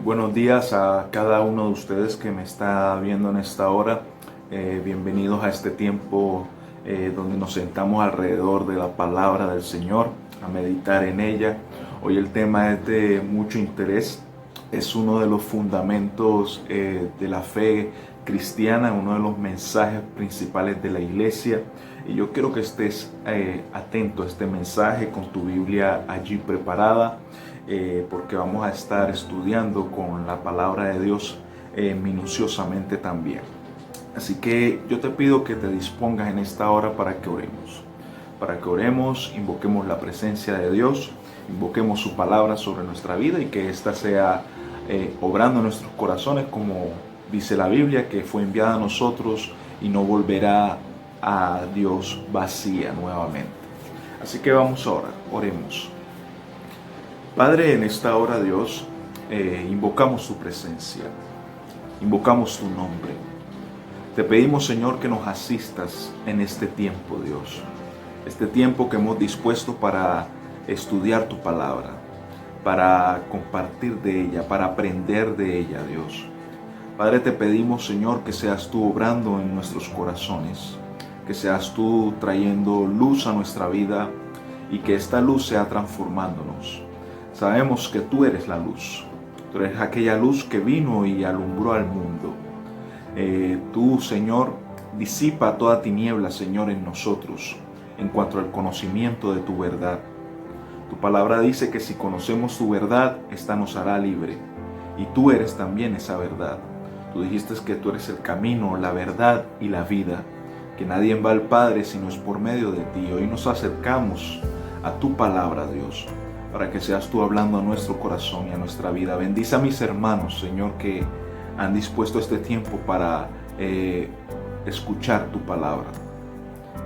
buenos días a cada uno de ustedes que me está viendo en esta hora. Bienvenidos a este tiempo donde nos sentamos alrededor de la palabra del Señor, a meditar en ella. Hoy el tema es de mucho interés. Es uno de los fundamentos de la fe cristiana, uno de los mensajes principales de la iglesia. Y yo quiero que estés atento a este mensaje con tu Biblia allí preparada. Porque vamos a estar estudiando con la palabra de Dios minuciosamente también. Así que yo te pido que te dispongas en esta hora para que oremos, invoquemos la presencia de Dios, invoquemos su palabra sobre nuestra vida y que ésta sea obrando en nuestros corazones, como dice la Biblia, que fue enviada a nosotros y no volverá a Dios vacía nuevamente. Así que vamos ahora, oremos. Padre, en esta hora, Dios, invocamos tu presencia, invocamos tu nombre. Te pedimos, Señor, que nos asistas en este tiempo, Dios. Este tiempo que hemos dispuesto para estudiar tu palabra, para compartir de ella, para aprender de ella, Dios. Padre, te pedimos, Señor, que seas tú obrando en nuestros corazones, que seas tú trayendo luz a nuestra vida y que esta luz sea transformándonos. Sabemos que tú eres la luz, tú eres aquella luz que vino y alumbró al mundo. Tú, Señor, disipa toda tiniebla, Señor, en nosotros, en cuanto al conocimiento de tu verdad. Tu palabra dice que si conocemos tu verdad, esta nos hará libre. Y tú eres también esa verdad. Tú dijiste que tú eres el camino, la verdad y la vida, que nadie va al Padre si no es por medio de ti. Hoy nos acercamos a tu palabra, Dios, para que seas tú hablando a nuestro corazón y a nuestra vida. Bendice a mis hermanos, Señor, que han dispuesto este tiempo para escuchar tu palabra.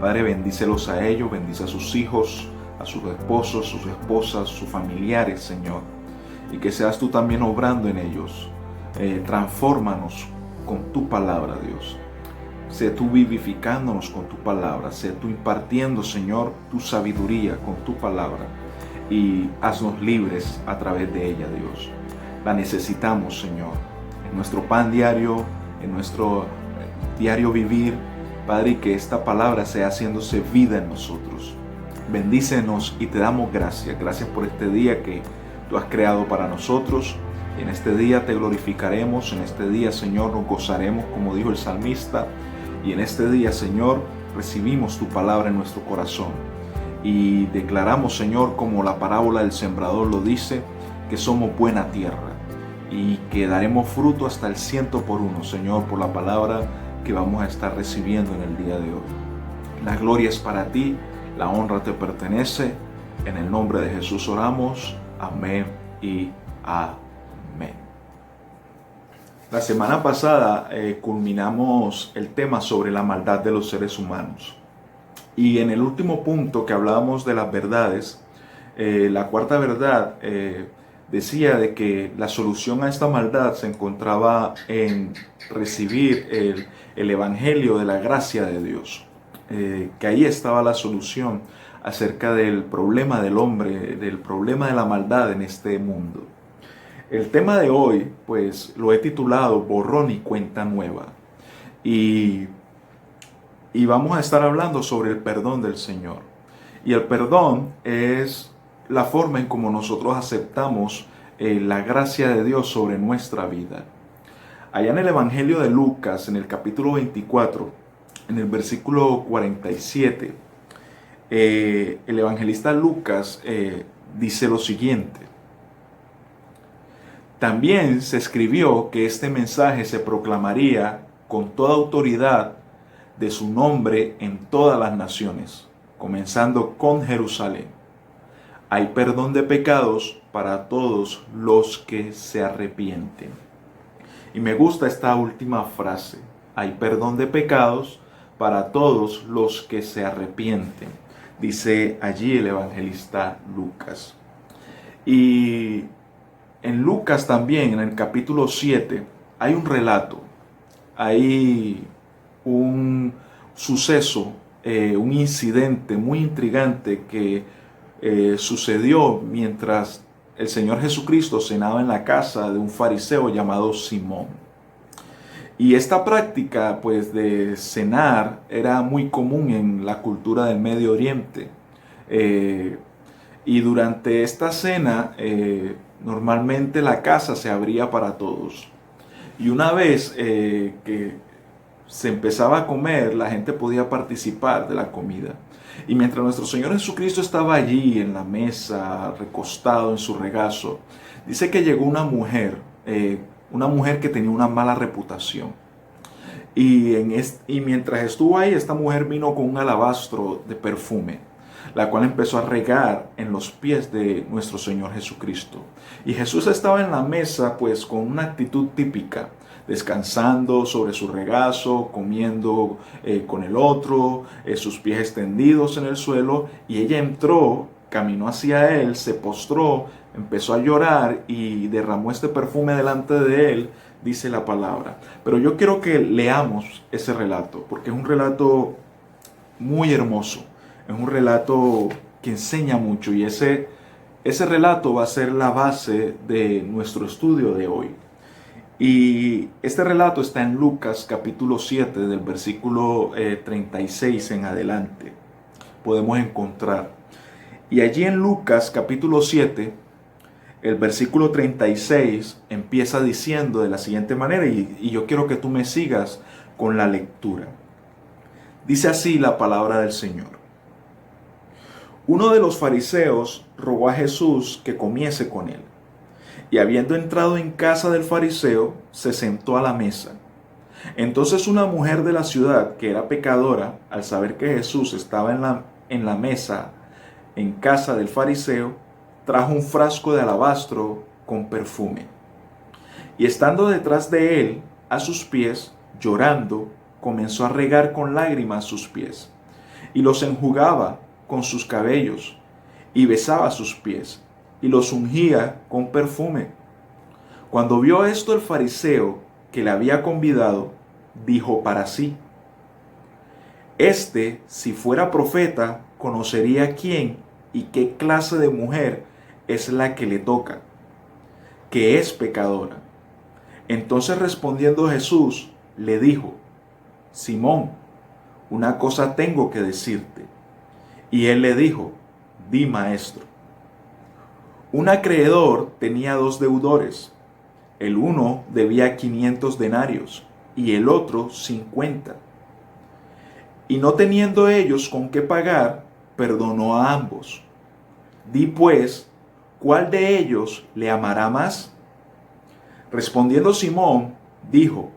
Padre, bendícelos a ellos, bendice a sus hijos, a sus esposos, sus esposas, sus familiares, Señor. Y que seas tú también obrando en ellos. Transfórmanos con tu palabra, Dios. Sé tú vivificándonos con tu palabra. Sé tú impartiendo, Señor, tu sabiduría con tu palabra. Y haznos libres a través de ella, Dios. La necesitamos, Señor, en nuestro pan diario, en nuestro diario vivir, Padre, y que esta palabra sea haciéndose vida en nosotros. Bendícenos y te damos gracias. Gracias por este día que tú has creado para nosotros. En este día te glorificaremos, en este día, Señor, nos gozaremos, como dijo el salmista, y en este día, Señor, recibimos tu palabra en nuestro corazón. Y declaramos, Señor, como la parábola del sembrador lo dice, que somos buena tierra y que daremos fruto hasta el 100%, Señor, por la palabra que vamos a estar recibiendo en el día de hoy. La gloria es para ti, la honra te pertenece. En el nombre de Jesús oramos. Amén y amén. La semana pasada culminamos el tema sobre la maldad de los seres humanos. Y en el último punto que hablábamos de las verdades, la cuarta verdad decía de que la solución a esta maldad se encontraba en recibir el evangelio de la gracia de Dios. Que ahí estaba la solución acerca del problema del hombre, del problema de la maldad en este mundo. El tema de hoy, pues, lo he titulado Borrón y cuenta nueva. Y vamos a estar hablando sobre el perdón del Señor. Y el perdón es la forma en cómo nosotros aceptamos la gracia de Dios sobre nuestra vida. Allá en el Evangelio de Lucas, en el capítulo 24, en el versículo 47, el evangelista Lucas dice lo siguiente: también se escribió que este mensaje se proclamaría con toda autoridad de su nombre en todas las naciones, comenzando con Jerusalén. Hay perdón de pecados para todos los que se arrepienten. Y me gusta esta última frase: hay perdón de pecados para todos los que se arrepienten, dice allí el evangelista Lucas. Y en Lucas también, en el capítulo 7, hay un relato, hay un suceso, un incidente muy intrigante que sucedió mientras el Señor Jesucristo cenaba en la casa de un fariseo llamado Simón. Y esta práctica, pues, de cenar era muy común en la cultura del Medio Oriente. Eh, y durante esta cena, normalmente la casa se abría para todos. Y una vez que se empezaba a comer, la gente podía participar de la comida. Y mientras nuestro Señor Jesucristo estaba allí en la mesa, recostado en su regazo, dice que llegó una mujer que tenía una mala reputación. Y mientras estuvo ahí, esta mujer vino con un alabastro de perfume, la cual empezó a regar en los pies de nuestro Señor Jesucristo. Y Jesús estaba en la mesa, pues, con una actitud típica, descansando sobre su regazo, comiendo con el otro, sus pies extendidos en el suelo, y ella entró, caminó hacia él, se postró, empezó a llorar y derramó este perfume delante de él, dice la palabra. Pero yo quiero que leamos ese relato, porque es un relato muy hermoso, es un relato que enseña mucho, y ese relato va a ser la base de nuestro estudio de hoy. Y este relato está en Lucas capítulo 7, del versículo 36 en adelante. Podemos encontrar. Y allí en Lucas capítulo 7, el versículo 36 empieza diciendo de la siguiente manera, y yo quiero que tú me sigas con la lectura. Dice así la palabra del Señor. Uno de los fariseos rogó a Jesús que comiese con él. Y habiendo entrado en casa del fariseo, se sentó a la mesa. Entonces una mujer de la ciudad, que era pecadora, al saber que Jesús estaba en la mesa en casa del fariseo, trajo un frasco de alabastro con perfume. Y estando detrás de él, a sus pies, llorando, comenzó a regar con lágrimas sus pies, y los enjugaba con sus cabellos, y besaba sus pies, y los ungía con perfume. Cuando vio esto el fariseo que le había convidado, dijo para sí: Este, si fuera profeta, conocería quién y qué clase de mujer es la que le toca, que es pecadora. Entonces respondiendo Jesús, le dijo: Simón, una cosa tengo que decirte. Y él le dijo: Di, maestro. Un acreedor tenía dos deudores. El uno debía 500 denarios y el otro 50. Y no teniendo ellos con qué pagar, perdonó a ambos. Di pues, ¿cuál de ellos le amará más? Respondiendo Simón, dijo: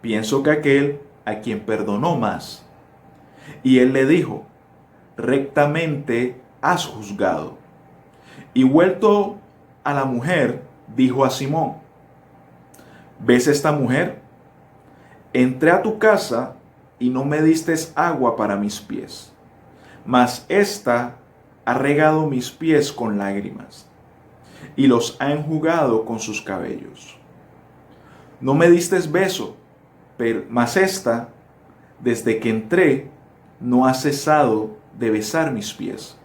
Pienso que aquel a quien perdonó más. Y él le dijo: Rectamente has juzgado. Y vuelto a la mujer, dijo a Simón: ¿Ves esta mujer? Entré a tu casa y no me diste agua para mis pies, mas ésta ha regado mis pies con lágrimas y los ha enjugado con sus cabellos. No me diste beso, mas ésta, desde que entré, no ha cesado de besar mis pies.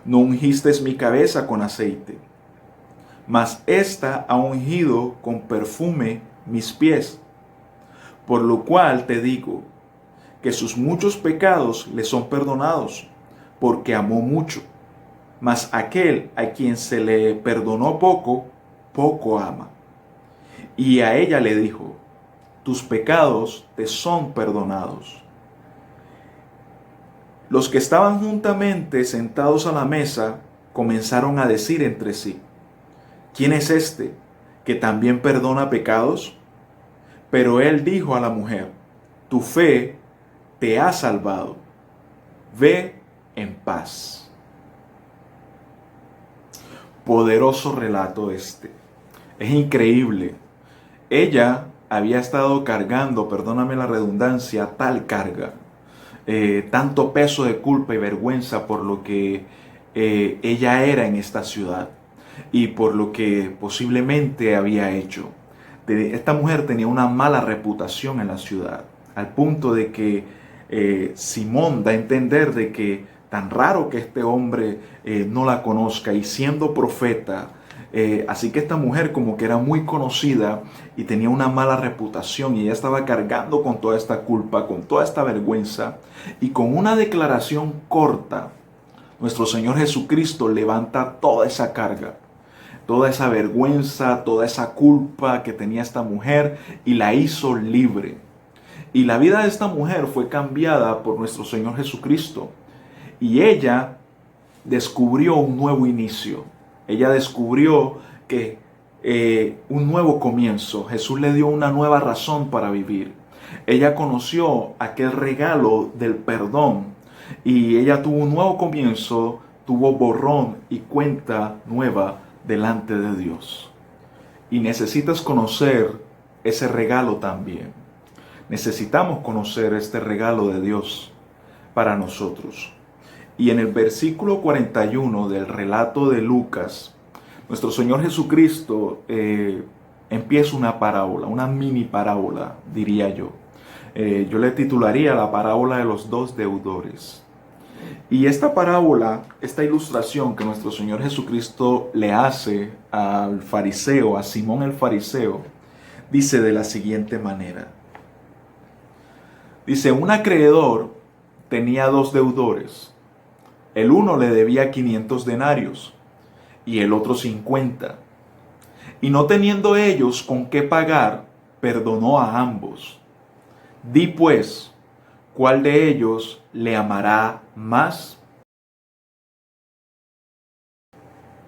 No ungiste mi cabeza con aceite, mas ésta ha ungido con perfume mis pies. Por lo cual te digo que sus muchos pecados le son perdonados, porque amó mucho. Mas aquel a quien se le perdonó poco, poco ama. Y a ella le dijo: Tus pecados te son perdonados. Los que estaban juntamente sentados a la mesa comenzaron a decir entre sí: ¿Quién es este que también perdona pecados? Pero él dijo a la mujer: Tu fe te ha salvado. Ve en paz. Poderoso relato este. Es increíble. Ella había estado cargando, perdóname la redundancia, tal carga. Tanto peso de culpa y vergüenza por lo que ella era en esta ciudad y por lo que posiblemente había hecho. Esta mujer tenía una mala reputación en la ciudad, al punto de que Simón da a entender de que tan raro que este hombre no la conozca, y siendo profeta, Así que esta mujer como que era muy conocida y tenía una mala reputación y ella estaba cargando con toda esta culpa, con toda esta vergüenza, y con una declaración corta, nuestro Señor Jesucristo levanta toda esa carga, toda esa vergüenza, toda esa culpa que tenía esta mujer, y la hizo libre. Y la vida de esta mujer fue cambiada por nuestro Señor Jesucristo. Y ella descubrió un nuevo inicio. Ella descubrió que un nuevo comienzo. Jesús le dio una nueva razón para vivir. Ella conoció aquel regalo del perdón y ella tuvo un nuevo comienzo, tuvo borrón y cuenta nueva delante de Dios. Y necesitas conocer ese regalo también. Necesitamos conocer este regalo de Dios para nosotros. Y en el versículo 41 del relato de Lucas, nuestro Señor Jesucristo empieza una parábola, una mini parábola, diría yo. Yo le titularía la parábola de los dos deudores. Y esta parábola, esta ilustración que nuestro Señor Jesucristo le hace al fariseo, a Simón el fariseo, dice de la siguiente manera. Dice, un acreedor tenía dos deudores. El uno le debía 500 denarios y el otro 50. Y no teniendo ellos con qué pagar, perdonó a ambos. Di pues, ¿cuál de ellos le amará más?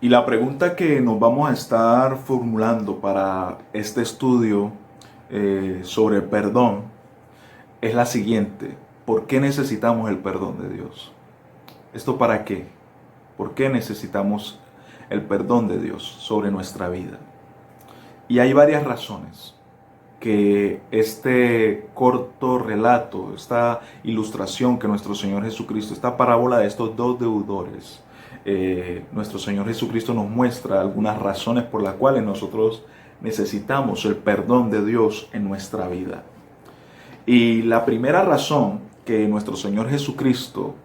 Y la pregunta que nos vamos a estar formulando para este estudio sobre el perdón es la siguiente. ¿Por qué necesitamos el perdón de Dios? ¿Esto para qué? ¿Por qué necesitamos el perdón de Dios sobre nuestra vida? Y hay varias razones que este corto relato, esta ilustración que nuestro Señor Jesucristo, esta parábola de estos dos deudores, nuestro Señor Jesucristo nos muestra algunas razones por las cuales nosotros necesitamos el perdón de Dios en nuestra vida. Y la primera razón que nuestro Señor Jesucristo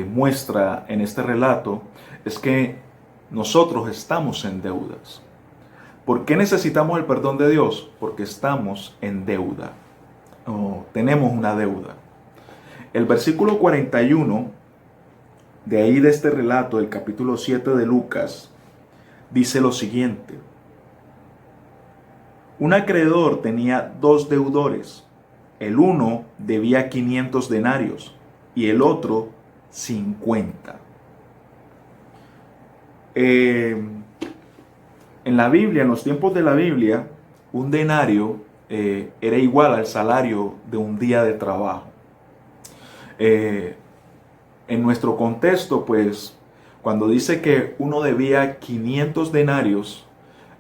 muestra en este relato es que nosotros estamos en deudas. ¿Por qué necesitamos el perdón de Dios? Porque estamos en deuda. Tenemos una deuda. El versículo 41 de ahí de este relato, del capítulo 7 de Lucas, dice lo siguiente. Un acreedor tenía dos deudores. El uno debía 500 denarios y el otro 50. En la Biblia, en los tiempos de la Biblia, un denario era igual al salario de un día de trabajo. En nuestro contexto, pues, cuando dice que uno debía 500 denarios,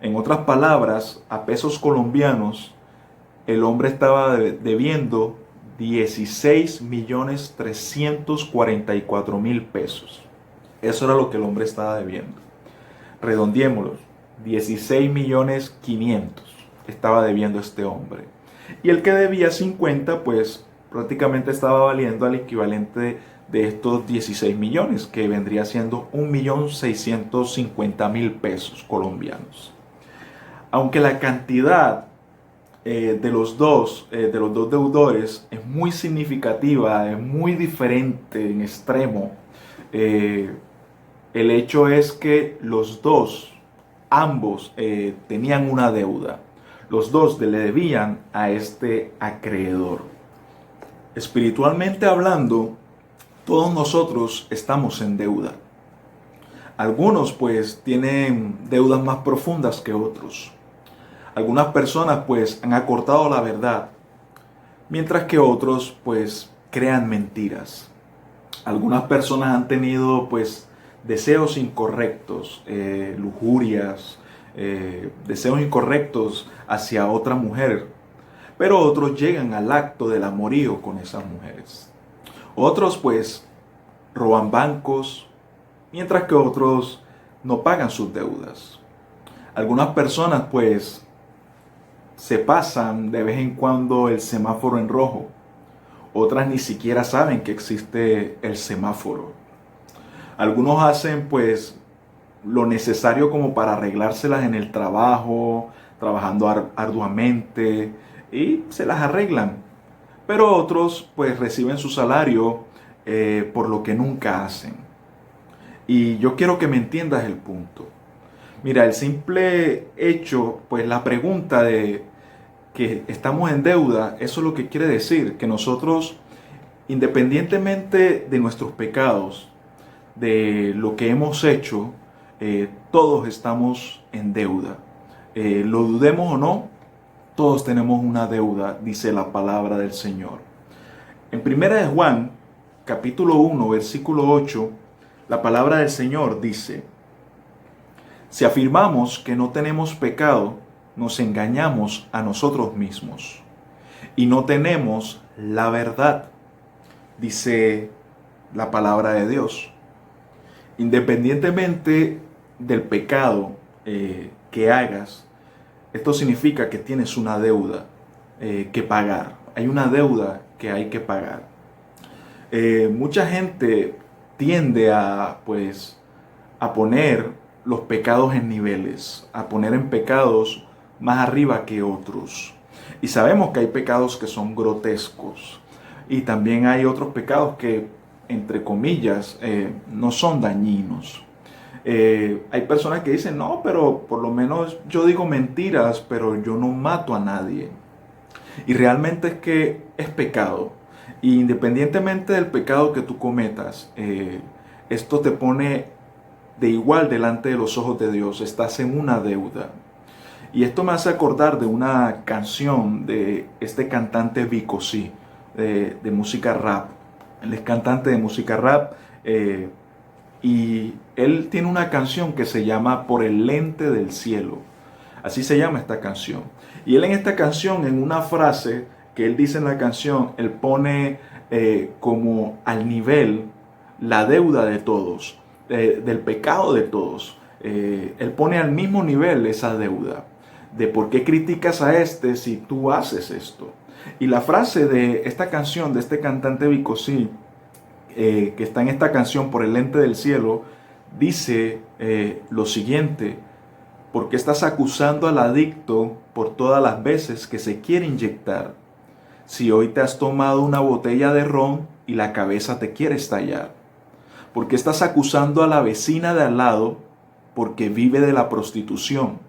en otras palabras, a pesos colombianos, el hombre estaba debiendo 16.344.000 pesos. Eso era lo que el hombre estaba debiendo. Redondiémoslo, 16.500.000 estaba debiendo este hombre. Y el que debía 50, pues prácticamente estaba valiendo al equivalente de estos 16 millones, que vendría siendo 1.650.000 pesos colombianos. Aunque la cantidad de los dos deudores es muy significativa, es muy diferente en extremo. El hecho es que los dos, ambos tenían una deuda. Los dos le debían a este acreedor. Espiritualmente hablando, todos nosotros estamos en deuda. Algunos pues tienen deudas más profundas que otros. Algunas personas pues han acortado la verdad, mientras que otros pues crean mentiras. Algunas personas han tenido pues deseos incorrectos, lujurias, deseos incorrectos hacia otra mujer, pero otros llegan al acto del amorío con esas mujeres. Otros pues roban bancos, mientras que otros no pagan sus deudas. Algunas personas pues se pasan de vez en cuando el semáforo en rojo. Otras ni siquiera saben que existe el semáforo. Algunos hacen pues lo necesario como para arreglárselas en el trabajo, trabajando arduamente, y se las arreglan. Pero otros pues reciben su salario por lo que nunca hacen. Y yo quiero que me entiendas el punto. Mira, el simple hecho, pues la pregunta de que estamos en deuda, eso es lo que quiere decir, que nosotros, independientemente de nuestros pecados, de lo que hemos hecho, todos estamos en deuda. Lo dudemos o no, todos tenemos una deuda, dice la palabra del Señor. En 1 de Juan, capítulo 1, versículo 8, la palabra del Señor dice: si afirmamos que no tenemos pecado, nos engañamos a nosotros mismos y no tenemos la verdad, dice la palabra de Dios. Independientemente del pecado que hagas, esto significa que tienes una deuda que pagar. Hay una deuda que hay que pagar. Mucha gente tiende a poner los pecados en niveles, a poner en pecados más arriba que otros. Y sabemos que hay pecados que son grotescos. Y también hay otros pecados que, entre comillas, no son dañinos. Hay personas que dicen, no, pero por lo menos yo digo mentiras, pero yo no mato a nadie. Y realmente es que es pecado. Y independientemente del pecado que tú cometas, esto te pone de igual delante de los ojos de Dios. Estás en una deuda. Y esto me hace acordar de una canción de este cantante Vico C, de música rap. Él es cantante de música rap y él tiene una canción que se llama Por el lente del cielo. Así se llama esta canción. Y él en esta canción, en una frase que él dice en la canción, él pone como al nivel la deuda de todos, del pecado de todos. Él pone al mismo nivel esa deuda. De por qué criticas a este si tú haces esto. Y la frase de esta canción, de este cantante Vico C, que está en esta canción Por el lente del cielo, dice lo siguiente: ¿por qué estás acusando al adicto por todas las veces que se quiere inyectar? Si hoy te has tomado una botella de ron y la cabeza te quiere estallar. ¿Por qué estás acusando a la vecina de al lado porque vive de la prostitución?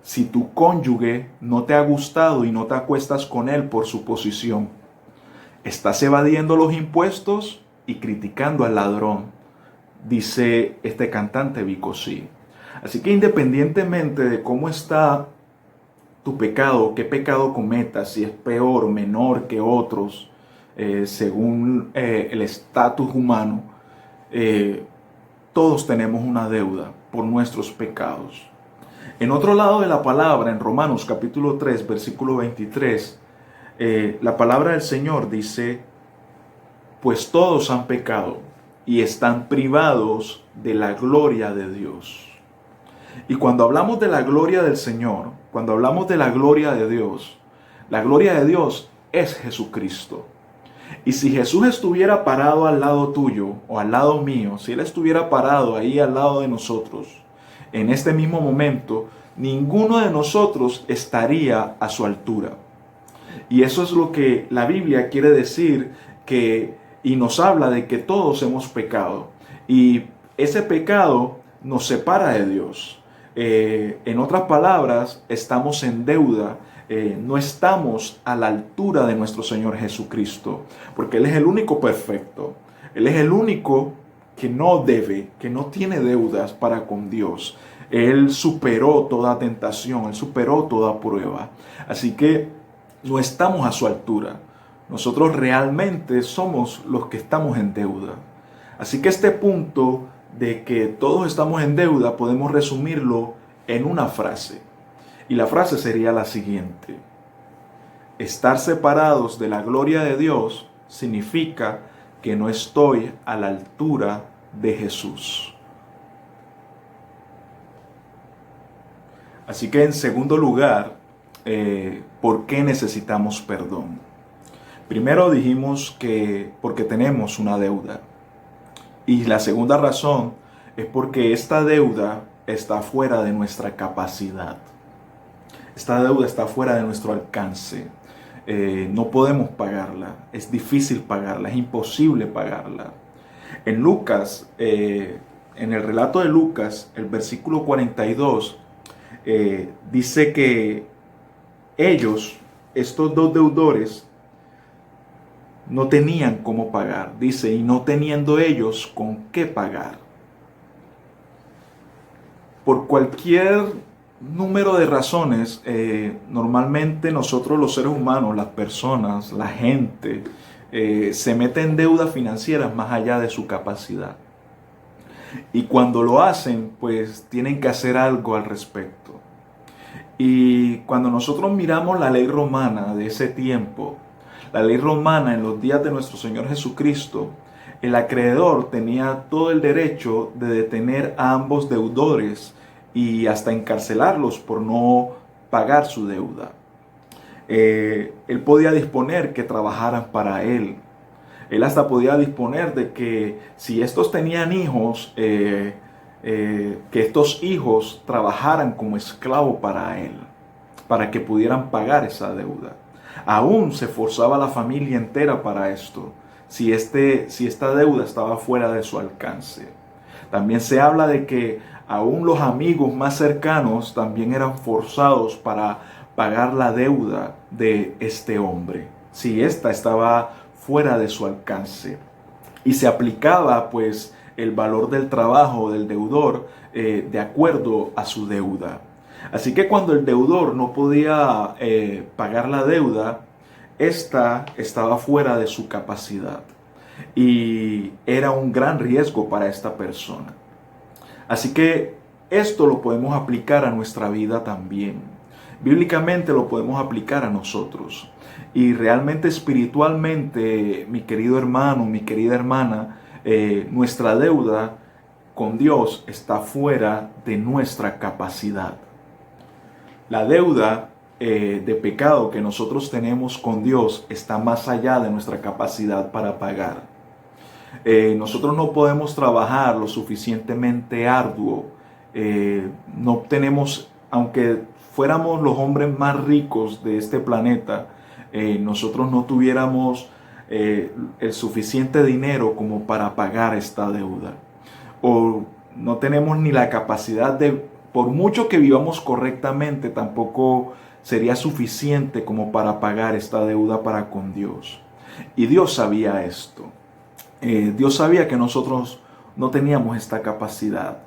Si tu cónyuge no te ha gustado y no te acuestas con él por su posición. Estás evadiendo los impuestos y criticando al ladrón, dice este cantante Vico C. Así que independientemente de cómo está tu pecado, qué pecado cometas, si es peor o menor que otros, según el estatus humano, todos tenemos una deuda por nuestros pecados. En otro lado de la palabra, en Romanos capítulo 3, versículo 23, la palabra del Señor dice: pues todos han pecado y están privados de la gloria de Dios. Y cuando hablamos de la gloria del Señor, cuando hablamos de la gloria de Dios es Jesucristo. Y si Jesús estuviera parado al lado tuyo o al lado mío, si Él estuviera parado ahí al lado de nosotros, en este mismo momento, ninguno de nosotros estaría a su altura. Y eso es lo que la Biblia quiere decir, y nos habla de que todos hemos pecado. Y ese pecado nos separa de Dios. En otras palabras, estamos en deuda. No estamos a la altura de nuestro Señor Jesucristo, porque Él es el único perfecto. Él es el único que no debe, que no tiene deudas para con Dios. Él superó toda tentación, Él superó toda prueba. Así que no estamos a su altura. Nosotros realmente somos los que estamos en deuda. Así que este punto de que todos estamos en deuda podemos resumirlo en una frase. Y la frase sería la siguiente: estar separados de la gloria de Dios significa que no estoy a la altura de Jesús. Así que en segundo lugar, ¿por qué necesitamos perdón? Primero dijimos que porque tenemos una deuda. Y la segunda razón es porque esta deuda está fuera de nuestra capacidad. Esta deuda está fuera de nuestro alcance. No podemos pagarla, es difícil pagarla, es imposible pagarla. En Lucas, en el relato de Lucas, el versículo 42, dice que ellos, estos dos deudores, no tenían cómo pagar. Dice, y no teniendo ellos con qué pagar. Por cualquier número de razones, normalmente nosotros los seres humanos, las personas, la gente, se mete en deudas financieras más allá de su capacidad. Y cuando lo hacen, pues tienen que hacer algo al respecto. Y cuando nosotros miramos la ley romana de ese tiempo, la ley romana en los días de nuestro Señor Jesucristo, el acreedor tenía todo el derecho de detener a ambos deudores y hasta encarcelarlos por no pagar su deuda. Él podía disponer que trabajaran para él. Él hasta podía disponer de que si estos tenían hijos, que estos hijos trabajaran como esclavos para él, para que pudieran pagar esa deuda. Aún se forzaba a la familia entera para esto, si esta deuda estaba fuera de su alcance. También se habla de que aún los amigos más cercanos también eran forzados para pagar la deuda de este hombre, si esta estaba fuera de su alcance. Y se aplicaba pues el valor del trabajo del deudor de acuerdo a su deuda. Así que cuando el deudor no podía pagar la deuda, esta estaba fuera de su capacidad y era un gran riesgo para esta persona. Así que esto lo podemos aplicar a nuestra vida también. Bíblicamente lo podemos aplicar a nosotros. Y realmente espiritualmente, mi querido hermano, mi querida hermana, nuestra deuda con Dios está fuera de nuestra capacidad. La deuda de pecado que nosotros tenemos con Dios está más allá de nuestra capacidad para pagar. Nosotros no podemos trabajar lo suficientemente arduo. No tenemos, aunque fuéramos los hombres más ricos de este planeta, nosotros no tuviéramos el suficiente dinero como para pagar esta deuda. O no tenemos ni la capacidad de, por mucho que vivamos correctamente, tampoco sería suficiente como para pagar esta deuda para con Dios. Y Dios sabía esto. Dios sabía que nosotros no teníamos esta capacidad.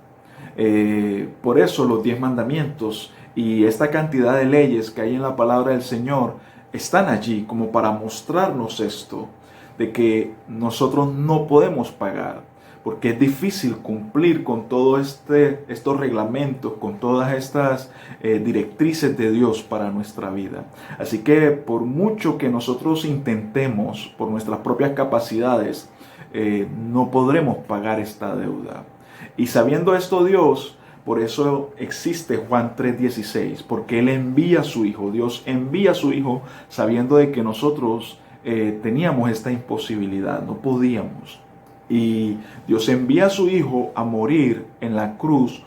Por eso los 10 mandamientos y esta cantidad de leyes que hay en la palabra del Señor están allí como para mostrarnos esto, de que nosotros no podemos pagar, porque es difícil cumplir con todos estos reglamentos, con todas estas directrices de Dios para nuestra vida. Así que por mucho que nosotros intentemos por nuestras propias capacidades, no podremos pagar esta deuda. Y sabiendo esto Dios, por eso existe Juan 3:16, porque Él envía a su Hijo, Dios envía a su Hijo sabiendo de que nosotros teníamos esta imposibilidad, no podíamos. Y Dios envía a su Hijo a morir en la cruz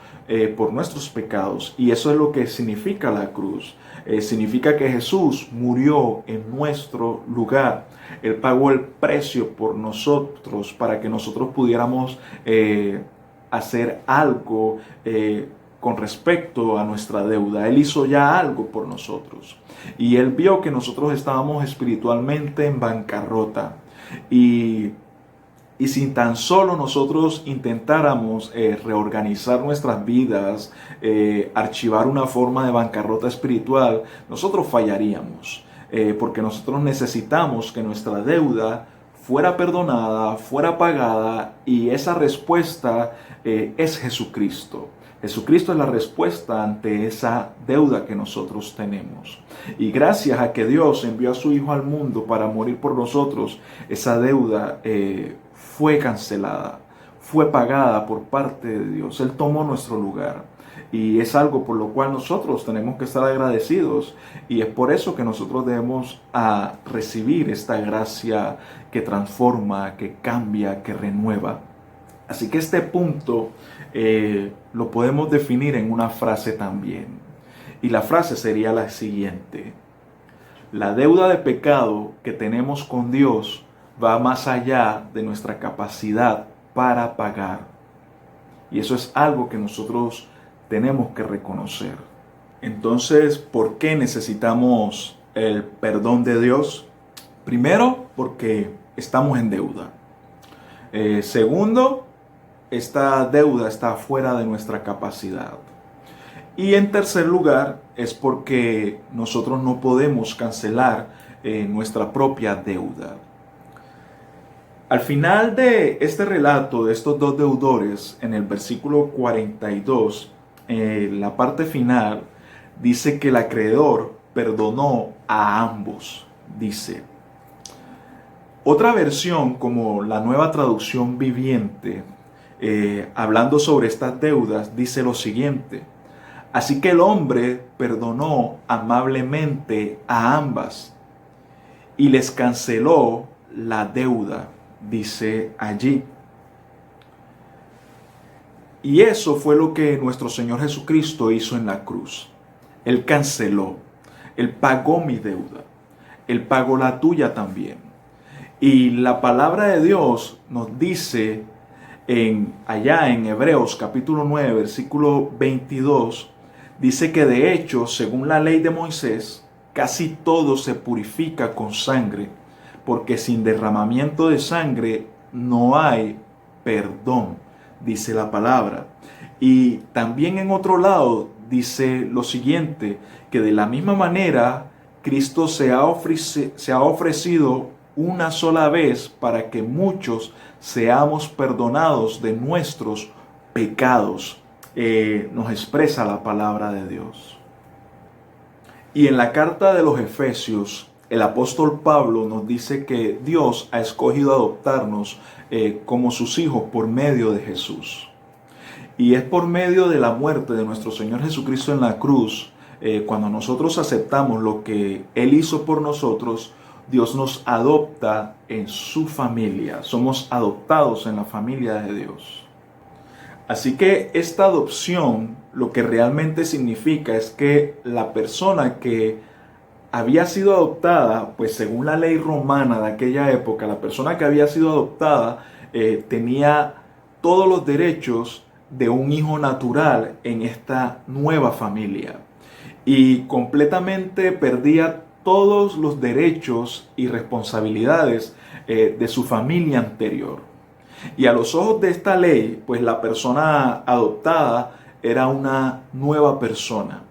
por nuestros pecados. Y eso es lo que significa la cruz. Significa que Jesús murió en nuestro lugar. Él pagó el precio por nosotros para que nosotros pudiéramos hacer algo con respecto a nuestra deuda. Él hizo ya algo por nosotros. Y Él vio que nosotros estábamos espiritualmente en bancarrota. Y si tan solo nosotros intentáramos reorganizar nuestras vidas, archivar una forma de bancarrota espiritual, nosotros fallaríamos. Porque nosotros necesitamos que nuestra deuda fuera perdonada, fuera pagada, y esa respuesta es Jesucristo. Jesucristo es la respuesta ante esa deuda que nosotros tenemos. Y gracias a que Dios envió a su Hijo al mundo para morir por nosotros, esa deuda fue cancelada, fue pagada por parte de Dios. Él tomó nuestro lugar. Y es algo por lo cual nosotros tenemos que estar agradecidos. Y es por eso que nosotros debemos recibir esta gracia que transforma, que cambia, que renueva. Así que este punto lo podemos definir en una frase también. Y la frase sería la siguiente: la deuda de pecado que tenemos con Dios va más allá de nuestra capacidad para pagar. Y eso es algo que nosotros tenemos que reconocer. Entonces, ¿por qué necesitamos el perdón de Dios? Primero, porque estamos en deuda. Segundo, esta deuda está fuera de nuestra capacidad. Y en tercer lugar, es porque nosotros no podemos cancelar nuestra propia deuda. Al final de este relato de estos dos deudores, en el versículo 42, la parte final, dice que el acreedor perdonó a ambos. Dice, otra versión, como la Nueva Traducción Viviente, hablando sobre estas deudas, dice lo siguiente: así que el hombre perdonó amablemente a ambas y les canceló la deuda, dice allí. Y eso fue lo que nuestro Señor Jesucristo hizo en la cruz. Él canceló, Él pagó mi deuda, Él pagó la tuya también. Y la palabra de Dios nos dice allá en Hebreos capítulo 9, versículo 22, dice que de hecho, según la ley de Moisés, casi todo se purifica con sangre, porque sin derramamiento de sangre no hay perdón, dice la palabra. Y también en otro lado dice lo siguiente, que de la misma manera Cristo se ha ofrecido una sola vez para que muchos seamos perdonados de nuestros pecados. Nos expresa la palabra de Dios. Y en la carta de los Efesios, el apóstol Pablo nos dice que Dios ha escogido adoptarnos como sus hijos por medio de Jesús. Y es por medio de la muerte de nuestro Señor Jesucristo en la cruz, cuando nosotros aceptamos lo que Él hizo por nosotros, Dios nos adopta en su familia. Somos adoptados en la familia de Dios. Así que esta adopción lo que realmente significa es que la persona que había sido adoptada, pues según la ley romana de aquella época, la persona que había sido adoptada tenía todos los derechos de un hijo natural en esta nueva familia y completamente perdía todos los derechos y responsabilidades de su familia anterior. Y a los ojos de esta ley, pues la persona adoptada era una nueva persona,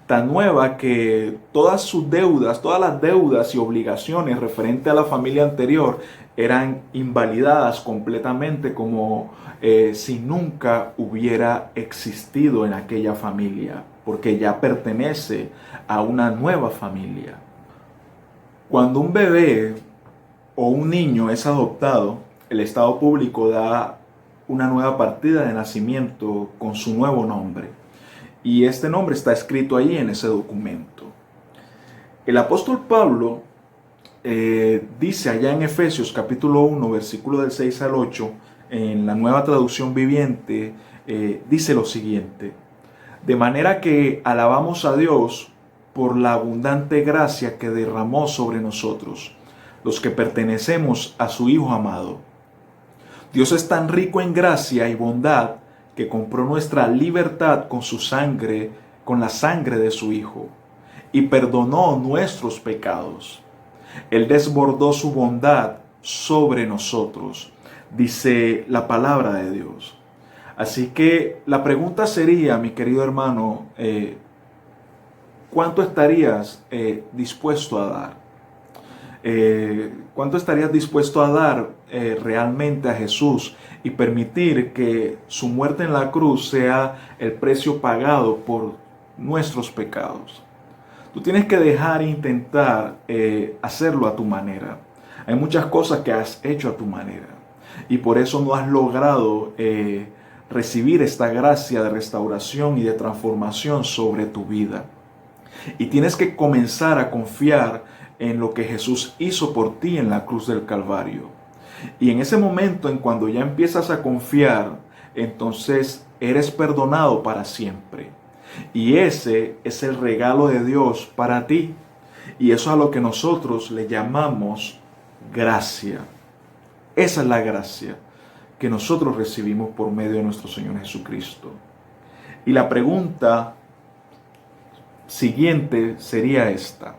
tan nueva que todas sus deudas, todas las deudas y obligaciones referentes a la familia anterior eran invalidadas completamente, como si nunca hubiera existido en aquella familia, porque ya pertenece a una nueva familia. Cuando un bebé o un niño es adoptado, el Estado público da una nueva partida de nacimiento con su nuevo nombre. Y este nombre está escrito ahí en ese documento. El apóstol Pablo dice allá en Efesios capítulo 1, versículo del 6 al 8, en la Nueva Traducción Viviente, dice lo siguiente: de manera que alabamos a Dios por la abundante gracia que derramó sobre nosotros, los que pertenecemos a su Hijo amado. Dios es tan rico en gracia y bondad que compró nuestra libertad con su sangre, con la sangre de su Hijo, y perdonó nuestros pecados. Él desbordó su bondad sobre nosotros, dice la palabra de Dios. Así que la pregunta sería, mi querido hermano, ¿cuánto estarías dispuesto a dar? ¿Cuánto estarías dispuesto a dar realmente a Jesús y permitir que su muerte en la cruz sea el precio pagado por nuestros pecados? Tú tienes que dejar e intentar hacerlo a tu manera. Hay muchas cosas que has hecho a tu manera y por eso no has logrado recibir esta gracia de restauración y de transformación sobre tu vida. Y tienes que comenzar a confiar en lo que Jesús hizo por ti en la cruz del Calvario. Y en ese momento, en cuando ya empiezas a confiar, entonces eres perdonado para siempre. Y ese es el regalo de Dios para ti. Y eso es a lo que nosotros le llamamos gracia. Esa es la gracia que nosotros recibimos por medio de nuestro Señor Jesucristo. Y la pregunta siguiente sería esta.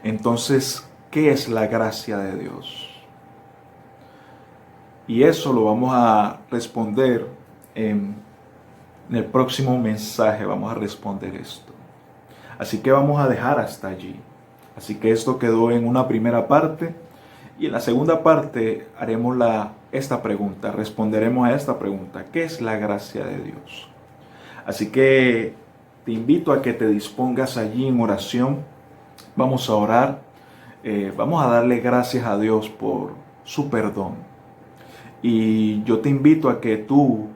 Entonces, ¿qué es la gracia de Dios? Y eso lo vamos a responder en el próximo mensaje. Vamos a responder esto. Así que vamos a dejar hasta allí. Así que esto quedó en una primera parte. Y en la segunda parte haremos esta pregunta. Responderemos a esta pregunta. ¿Qué es la gracia de Dios? Así que te invito a que te dispongas allí en oración. Vamos a orar. Vamos a darle gracias a Dios por su perdón. Y yo te invito a que tú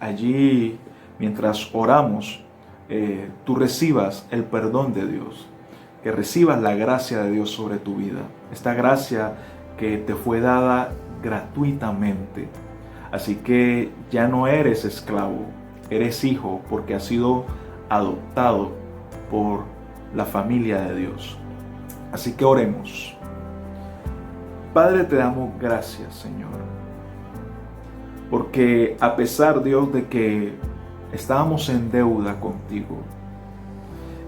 allí, mientras oramos, tú recibas el perdón de Dios, que recibas la gracia de Dios sobre tu vida. Esta gracia que te fue dada gratuitamente. Así que ya no eres esclavo, eres hijo porque has sido adoptado por la familia de Dios. Así que oremos. Padre, te damos gracias, Señor. Porque a pesar, Dios, de que estábamos en deuda contigo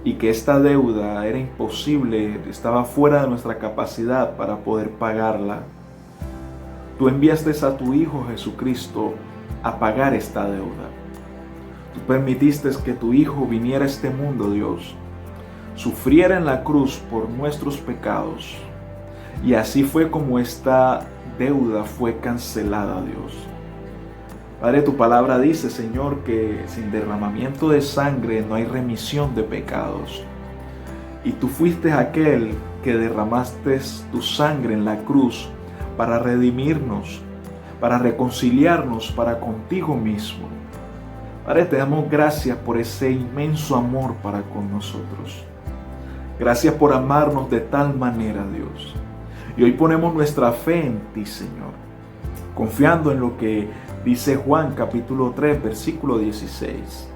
y que esta deuda era imposible, estaba fuera de nuestra capacidad para poder pagarla, tú enviaste a tu Hijo Jesucristo a pagar esta deuda. Tú permitiste que tu Hijo viniera a este mundo, Dios, sufriera en la cruz por nuestros pecados, y así fue como esta deuda fue cancelada, Dios. Padre, tu palabra dice, Señor, que sin derramamiento de sangre no hay remisión de pecados. Y tú fuiste aquel que derramaste tu sangre en la cruz para redimirnos, para reconciliarnos para contigo mismo. Padre, te damos gracias por ese inmenso amor para con nosotros. Gracias por amarnos de tal manera, Dios. Y hoy ponemos nuestra fe en ti, Señor, confiando en lo que dice Juan capítulo 3, versículo 16,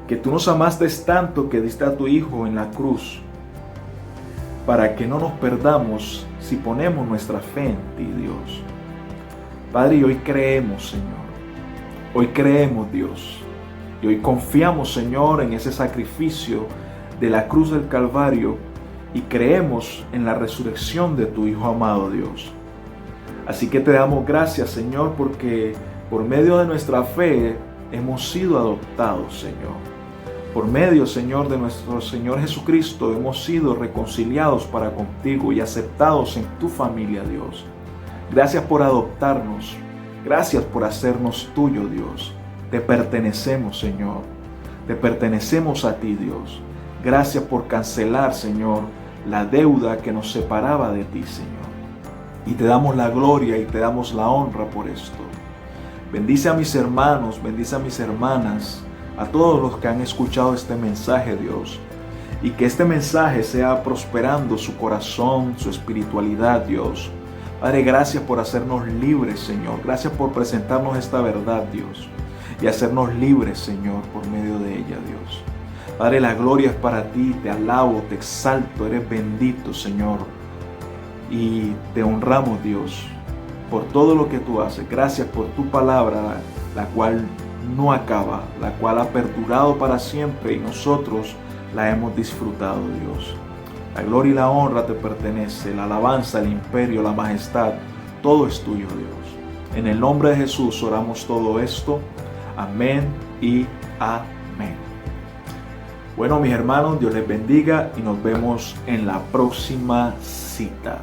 que tú nos amaste tanto que diste a tu Hijo en la cruz para que no nos perdamos si ponemos nuestra fe en ti, Dios. Padre, y hoy creemos, Señor. Hoy creemos, Dios. Y hoy confiamos, Señor, en ese sacrificio de la cruz del Calvario y creemos en la resurrección de tu Hijo amado, Dios. Así que te damos gracias, Señor, porque por medio de nuestra fe hemos sido adoptados, Señor. Por medio, Señor, de nuestro Señor Jesucristo hemos sido reconciliados para contigo y aceptados en tu familia, Dios. Gracias por adoptarnos. Gracias por hacernos tuyo, Dios. Te pertenecemos, Señor. Te pertenecemos a ti, Dios. Gracias por cancelar, Señor, la deuda que nos separaba de ti, Señor. Y te damos la gloria y te damos la honra por esto. Bendice a mis hermanos, bendice a mis hermanas, a todos los que han escuchado este mensaje, Dios. Y que este mensaje sea prosperando su corazón, su espiritualidad, Dios. Padre, gracias por hacernos libres, Señor. Gracias por presentarnos esta verdad, Dios. Y hacernos libres, Señor, por medio de ella, Dios. Padre, la gloria es para ti. Te alabo, te exalto. Eres bendito, Señor. Y te honramos, Dios, por todo lo que tú haces. Gracias por tu palabra, la cual no acaba, la cual ha perdurado para siempre y nosotros la hemos disfrutado, Dios. La gloria y la honra te pertenece, la alabanza, el imperio, la majestad, todo es tuyo, Dios. En el nombre de Jesús oramos todo esto. Amén y amén. Bueno, mis hermanos, Dios les bendiga y nos vemos en la próxima cita.